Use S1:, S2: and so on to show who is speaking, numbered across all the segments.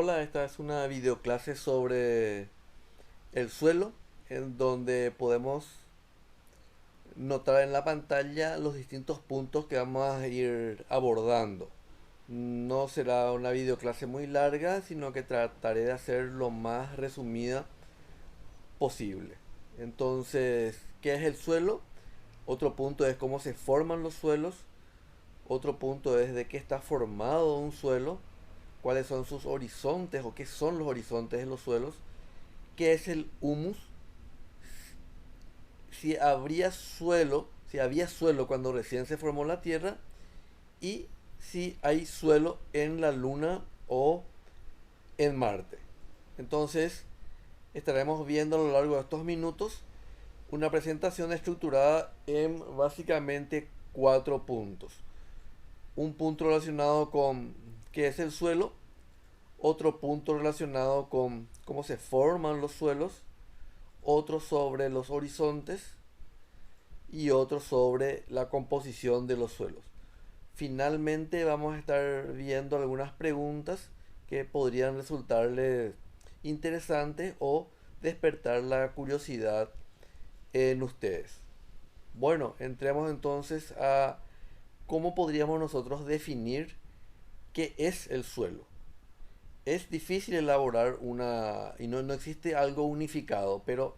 S1: Hola, esta es una videoclase sobre el suelo, en donde podemos notar en la pantalla los distintos puntos que vamos a ir abordando. No será una videoclase muy larga, sino que trataré de hacer lo más resumida posible. Entonces, ¿qué es el suelo? Otro punto es cómo se forman los suelos. Otro punto es de qué está formado un suelo, cuáles son sus horizontes o qué son los horizontes de los suelos, qué es el humus, si había suelo cuando recién se formó la Tierra y si hay suelo en la Luna o en Marte. Entonces, estaremos viendo a lo largo de estos minutos una presentación estructurada en básicamente cuatro puntos. Un punto relacionado con qué es el suelo, otro punto relacionado con cómo se forman los suelos, otro sobre los horizontes y otro sobre la composición de los suelos. Finalmente vamos a estar viendo algunas preguntas que podrían resultarles interesantes o despertar la curiosidad en ustedes. Bueno, entremos entonces a cómo podríamos nosotros definir qué es el suelo. Es difícil elaborar y no existe algo unificado, pero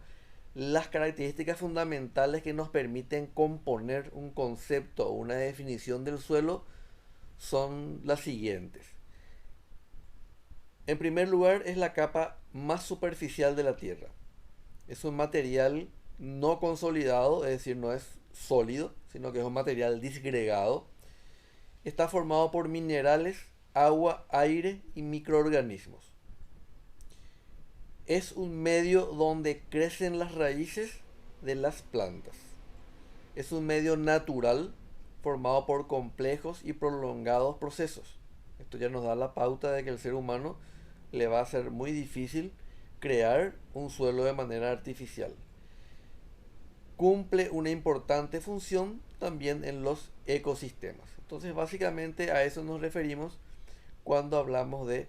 S1: las características fundamentales que nos permiten componer un concepto o una definición del suelo son las siguientes. En primer lugar, es la capa más superficial de la Tierra. Es un material no consolidado, es decir, no es sólido, sino que es un material disgregado. Está formado por minerales, agua, aire y microorganismos. Es un medio donde crecen las raíces de las plantas. Es un medio natural formado por complejos y prolongados procesos. Esto ya nos da la pauta de que el ser humano le va a ser muy difícil crear un suelo de manera artificial. Cumple una importante función también en los ecosistemas. Entonces, básicamente a eso nos referimos cuando hablamos de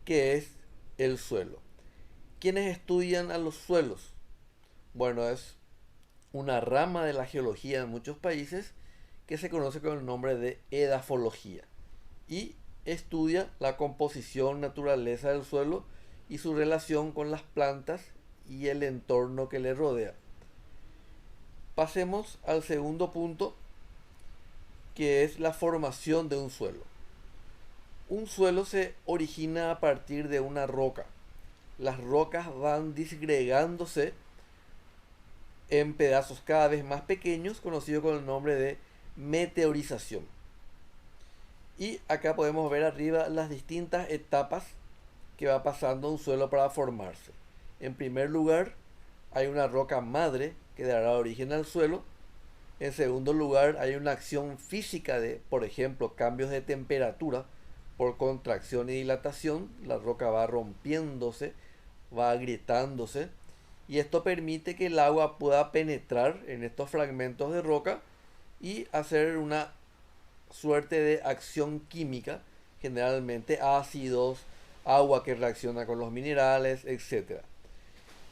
S1: qué es el suelo. ¿Quiénes estudian a los suelos? Bueno, es una rama de la geología en muchos países que se conoce con el nombre de edafología y estudia la composición, naturaleza del suelo y su relación con las plantas y el entorno que le rodea. Pasemos al segundo punto, que es la formación de un suelo. Un suelo se origina a partir de una roca. Las rocas van disgregándose en pedazos cada vez más pequeños, conocido con el nombre de meteorización. Y acá podemos ver arriba las distintas etapas que va pasando un suelo para formarse. En primer lugar, hay una roca madre que dará origen al suelo. En segundo lugar, hay una acción física de, por ejemplo, cambios de temperatura por contracción y dilatación. La roca va rompiéndose, va agrietándose, y esto permite que el agua pueda penetrar en estos fragmentos de roca y hacer una suerte de acción química, generalmente ácidos, agua que reacciona con los minerales, etc.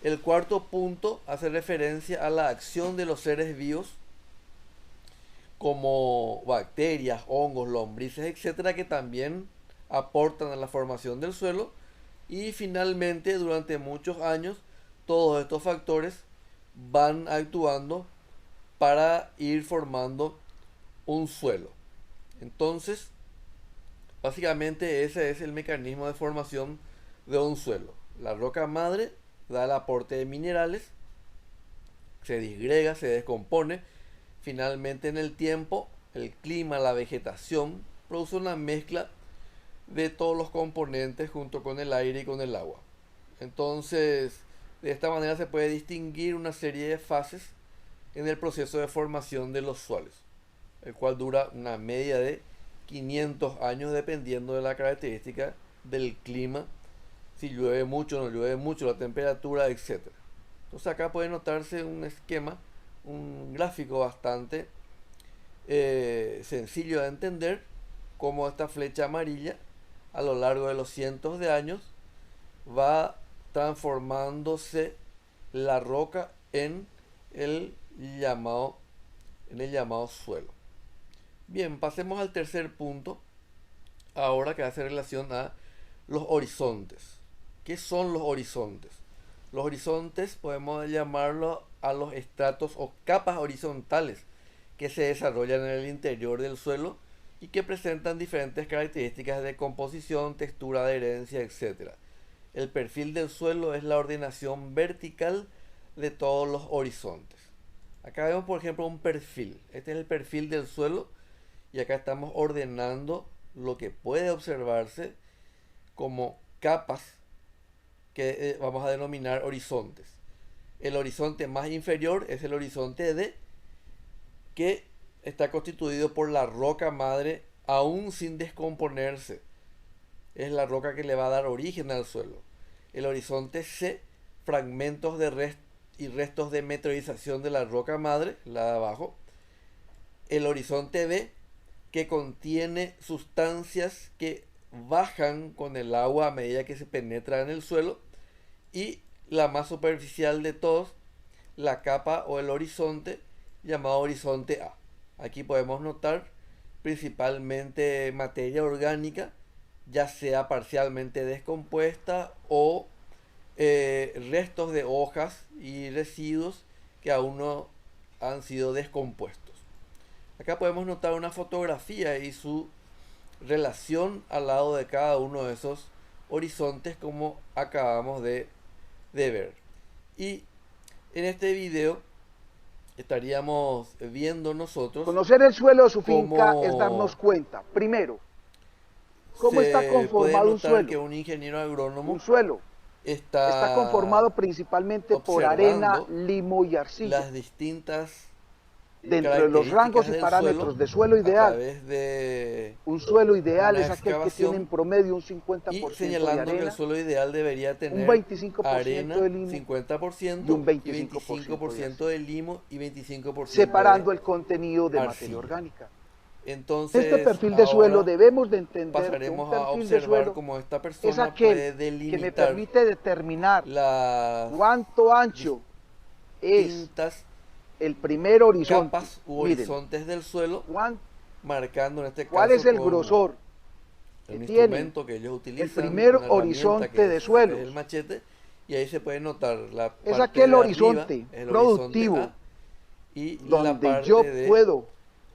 S1: El cuarto punto hace referencia a la acción de los seres vivos como bacterias, hongos, lombrices, etcétera, que también aportan a la formación del suelo. Y finalmente, durante muchos años, todos estos factores van actuando para ir formando un suelo. Entonces, básicamente ese es el mecanismo de formación de un suelo. La roca madre da el aporte de minerales, se disgrega, se descompone. Finalmente, en el tiempo, el clima, la vegetación produce una mezcla de todos los componentes junto con el aire y con el agua. Entonces, de esta manera se puede distinguir una serie de fases en el proceso de formación de los suelos, el cual dura una media de 500 años dependiendo de la característica del clima, si llueve mucho o no llueve mucho, la temperatura, etcétera. Entonces acá puede notarse un esquema, un gráfico bastante sencillo de entender, como esta flecha amarilla a lo largo de los cientos de años va transformándose la roca el llamado, en el llamado suelo. Bien, pasemos al tercer punto, ahora que hace relación a los horizontes. ¿Qué son los horizontes? Los horizontes podemos llamarlo a los estratos o capas horizontales que se desarrollan en el interior del suelo y que presentan diferentes características de composición, textura, adherencia, etc. El perfil del suelo es la ordenación vertical de todos los horizontes. Acá vemos, por ejemplo, un perfil. Este es el perfil del suelo y acá estamos ordenando lo que puede observarse como capas que vamos a denominar horizontes. El horizonte más inferior es el horizonte D, que está constituido por la roca madre aún sin descomponerse. Es la roca que le va a dar origen al suelo. El horizonte C, fragmentos y restos de meteorización de la roca madre, la de abajo. El horizonte B, que contiene sustancias que bajan con el agua a medida que se penetra en el suelo. Y la más superficial de todos, la capa o el horizonte llamado horizonte A. Aquí podemos notar principalmente materia orgánica, ya sea parcialmente descompuesta o restos de hojas y residuos que aún no han sido descompuestos. Acá podemos notar una fotografía y su relación al lado de cada uno de esos horizontes, como acabamos de ver. Y en este video estaríamos viendo nosotros
S2: Conocer el suelo de su finca es darnos
S1: cómo
S2: cuenta, primero, cómo está
S1: se puede
S2: conformado un
S1: notar que
S2: suelo.
S1: un ingeniero
S2: Un
S1: agrónomo
S2: suelo está
S1: está
S2: conformado principalmente por arena,
S1: observando
S2: limo y arcilla.
S1: las distintas
S2: Dentro de los rangos
S1: características
S2: y
S1: del suelo
S2: parámetros de suelo
S1: a
S2: ideal,
S1: través de
S2: un suelo ideal
S1: una
S2: es aquel que tiene en
S1: excavación
S2: promedio un
S1: y
S2: 50% de
S1: señalando que el
S2: arena,
S1: suelo ideal debería
S2: un
S1: tener
S2: 25%
S1: arena
S2: de limo y
S1: 50%
S2: un
S1: y
S2: 25% de
S1: 25%
S2: arcilla,
S1: de limo y 25% de
S2: separando el contenido de materia
S1: arcilla.
S2: orgánica. En este
S1: Entonces
S2: perfil de suelo
S1: ahora
S2: debemos de entender que un
S1: pasaremos a
S2: perfil de
S1: observar
S2: suelo
S1: cómo esta
S2: es
S1: persona
S2: aquel
S1: puede
S2: que me
S1: delimitar
S2: permite determinar
S1: las
S2: cuánto ancho es
S1: distintas
S2: el primer horizonte.
S1: capas u
S2: Miren,
S1: horizontes del suelo, marcando en este
S2: cuál es
S1: caso
S2: el
S1: con
S2: grosor que
S1: un
S2: tiene
S1: instrumento que ellos
S2: el
S1: utilizan,
S2: primer
S1: una herramienta
S2: horizonte
S1: que
S2: de
S1: es el
S2: suelos.
S1: machete, y ahí se puede notar la
S2: Es
S1: parte
S2: aquel
S1: de arriba,
S2: horizonte
S1: el horizonte
S2: productivo
S1: A, y la
S2: donde yo
S1: parte de
S2: puedo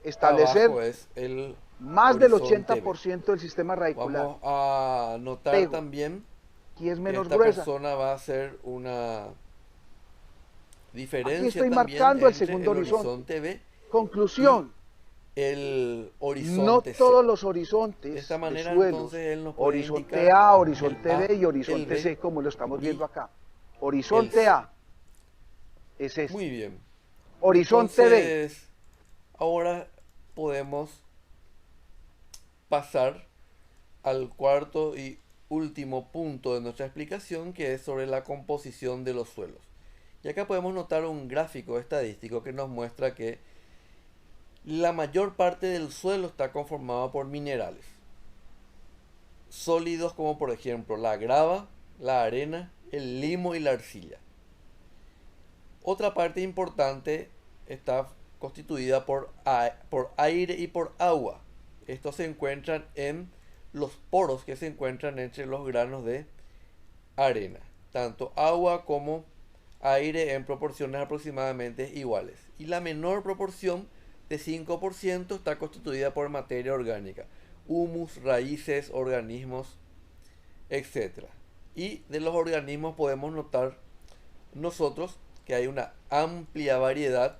S2: establecer
S1: abajo es el
S2: más del
S1: horizonte B.
S2: 80% del sistema radicular.
S1: Vamos a notar
S2: Pego,
S1: también
S2: aquí es
S1: que
S2: menos
S1: esta
S2: gruesa.
S1: persona va a hacer una
S2: Aquí
S1: diferencia
S2: estoy
S1: también
S2: marcando el
S1: entre
S2: segundo
S1: el
S2: horizonte.
S1: horizonte B y
S2: Conclusión,
S1: el
S2: no
S1: horizonte C.
S2: todos los
S1: De esta
S2: horizontes de
S1: manera
S2: suelos,
S1: entonces él nos puede
S2: horizonte
S1: indicar
S2: A,
S1: el
S2: horizonte
S1: A,
S2: B y
S1: el
S2: horizonte
S1: B
S2: C, como lo estamos
S1: y
S2: viendo acá.
S1: el
S2: Horizonte
S1: C.
S2: A es este.
S1: Muy bien.
S2: Horizonte B,
S1: Entonces, ahora podemos pasar al cuarto y último punto de nuestra explicación, que es sobre la composición de los suelos. Y acá podemos notar un gráfico estadístico que nos muestra que la mayor parte del suelo está conformado por minerales sólidos, como por ejemplo la grava, la arena, el limo y la arcilla. Otra parte importante está constituida por aire y por agua. Estos se encuentran en los poros que se encuentran entre los granos de arena. Tanto agua como aire en proporciones aproximadamente iguales. Y la menor proporción de 5% está constituida por materia orgánica. Humus, raíces, organismos, etcétera. Y de los organismos podemos notar nosotros que hay una amplia variedad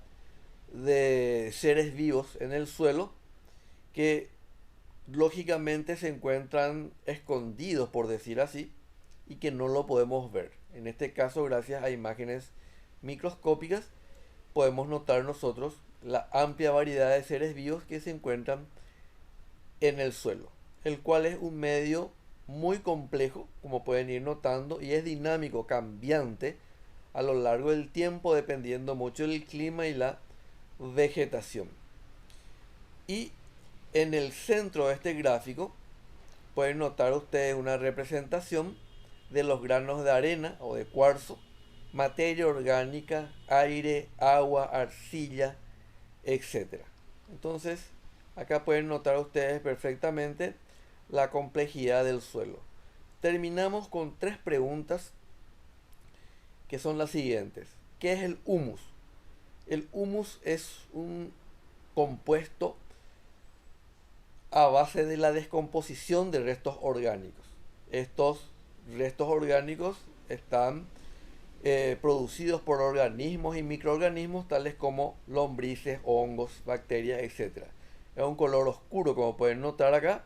S1: de seres vivos en el suelo que lógicamente se encuentran escondidos, por decir así, y que no lo podemos ver. En este caso, gracias a imágenes microscópicas, podemos notar nosotros la amplia variedad de seres vivos que se encuentran en el suelo, el cual es un medio muy complejo, como pueden ir notando, y es dinámico, cambiante a lo largo del tiempo, dependiendo mucho del clima y la vegetación. Y en el centro de este gráfico pueden notar ustedes una representación de los granos de arena o de cuarzo, materia orgánica, aire, agua, arcilla, etc. Entonces, acá pueden notar ustedes perfectamente la complejidad del suelo. Terminamos con 3 preguntas que son las siguientes. ¿Qué es el humus? El humus es un compuesto a base de la descomposición de restos orgánicos. Estos restos orgánicos están producidos por organismos y microorganismos tales como lombrices, hongos, bacterias, etc. Es un color oscuro, como pueden notar acá,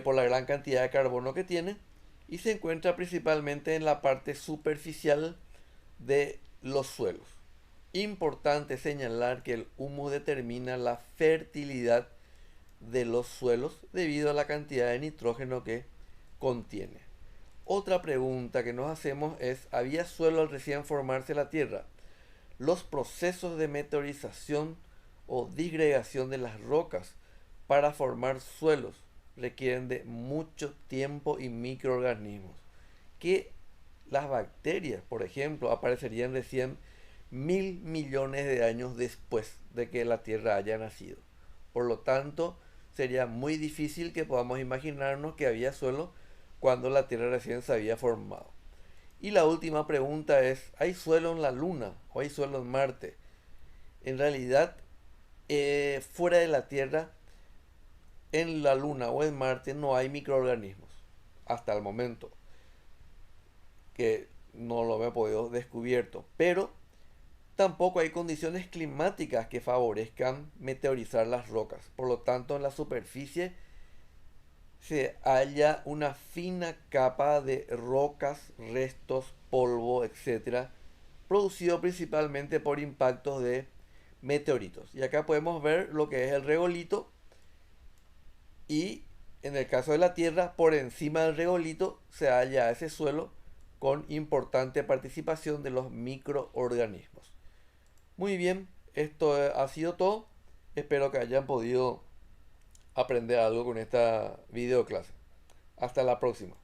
S1: por la gran cantidad de carbono que tiene, y se encuentra principalmente en la parte superficial de los suelos. Importante señalar que el humus determina la fertilidad de los suelos debido a la cantidad de nitrógeno que contiene. Otra pregunta que nos hacemos es, ¿había suelo al recién formarse la Tierra? Los procesos de meteorización o disgregación de las rocas para formar suelos requieren de mucho tiempo y microorganismos, que las bacterias, por ejemplo, aparecerían recién 1000 millones de años después de que la Tierra haya nacido. Por lo tanto, sería muy difícil que podamos imaginarnos que había suelo cuando la Tierra recién se había formado. Y la última pregunta es, ¿hay suelo en la Luna o hay suelo en Marte? En realidad, fuera de la Tierra, en la Luna o en Marte no hay microorganismos hasta el momento, que no lo he podido descubierto, pero tampoco hay condiciones climáticas que favorezcan meteorizar las rocas. Por lo tanto, en la superficie se halla una fina capa de rocas, restos, polvo, etc., producido principalmente por impactos de meteoritos. Y acá podemos ver lo que es el regolito, y en el caso de la Tierra, por encima del regolito se halla ese suelo con importante participación de los microorganismos. Muy bien, esto ha sido todo. Espero que hayan podido aprender algo con esta video clase. Hasta la próxima.